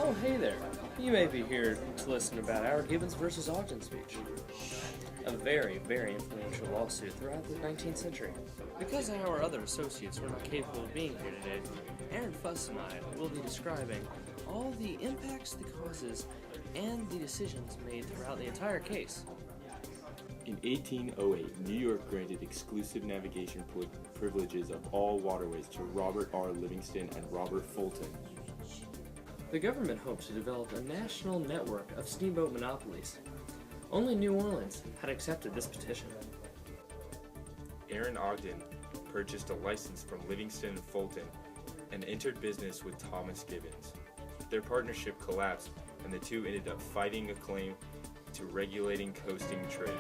Oh, hey there. You may be here to listen about our Gibbons versus Ogden speech. A very, very influential lawsuit throughout the 19th century. Because our other associates were not capable of being here today, Aaron Fuss and I will be describing all the impacts, the causes, and the decisions made throughout the entire case. In 1808, New York granted exclusive navigation privileges of all waterways to Robert R. Livingston and Robert Fulton. The government hoped to develop a national network of steamboat monopolies. Only New Orleans had accepted this petition. Aaron Ogden purchased a license from Livingston and Fulton and entered business with Thomas Gibbons. Their partnership collapsed, and the two ended up fighting a claim to regulating coasting trade.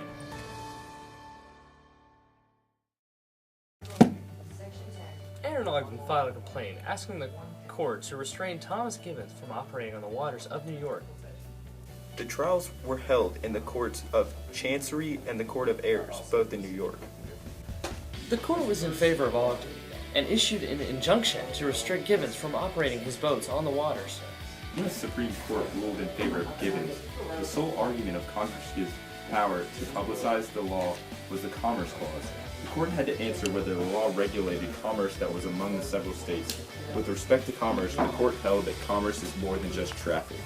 Aaron Ogden filed a complaint asking the court to restrain Thomas Gibbons from operating on the waters of New York. The trials were held in the courts of Chancery and the Court of Errors, both in New York. The court was in favor of Ogden and issued an injunction to restrict Gibbons from operating his boats on the waters. When the Supreme Court ruled in favor of Gibbons, the sole argument of Congress's power to publicize the law was the Commerce Clause. The court had to answer whether the law regulated commerce that was among the several states. With respect to commerce, the court held that commerce is more than just traffic.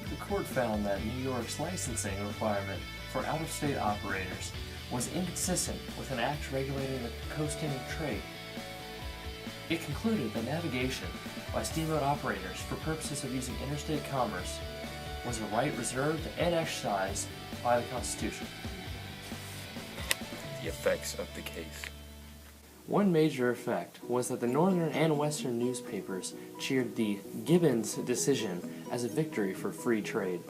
The court found that New York's licensing requirement for out-of-state operators was inconsistent with an act regulating the coasting trade. It concluded that navigation by steamboat operators for purposes of using interstate commerce was a right reserved and exercised by the Constitution. The effects of the case. One major effect was that the northern and western newspapers cheered the Gibbons decision as a victory for free trade.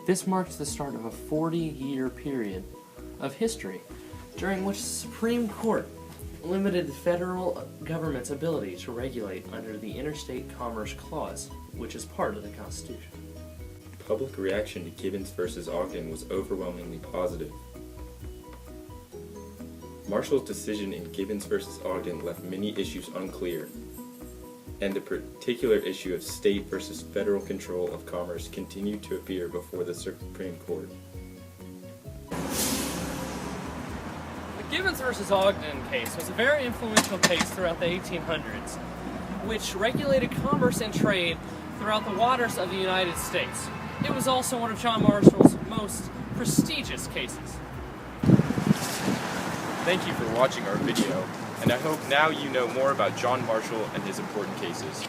This marked the start of a 40-year period of history during which the Supreme Court limited the federal government's ability to regulate under the Interstate Commerce Clause, which is part of the Constitution. Public reaction to Gibbons versus Ogden was overwhelmingly positive. Marshall's decision in Gibbons versus Ogden left many issues unclear, and the particular issue of state versus federal control of commerce continued to appear before the Supreme Court. The Gibbons versus Ogden case was a very influential case throughout the 1800s, which regulated commerce and trade throughout the waters of the United States. It was also one of John Marshall's most prestigious cases. Thank you for watching our video, and I hope now you know more about John Marshall and his important cases.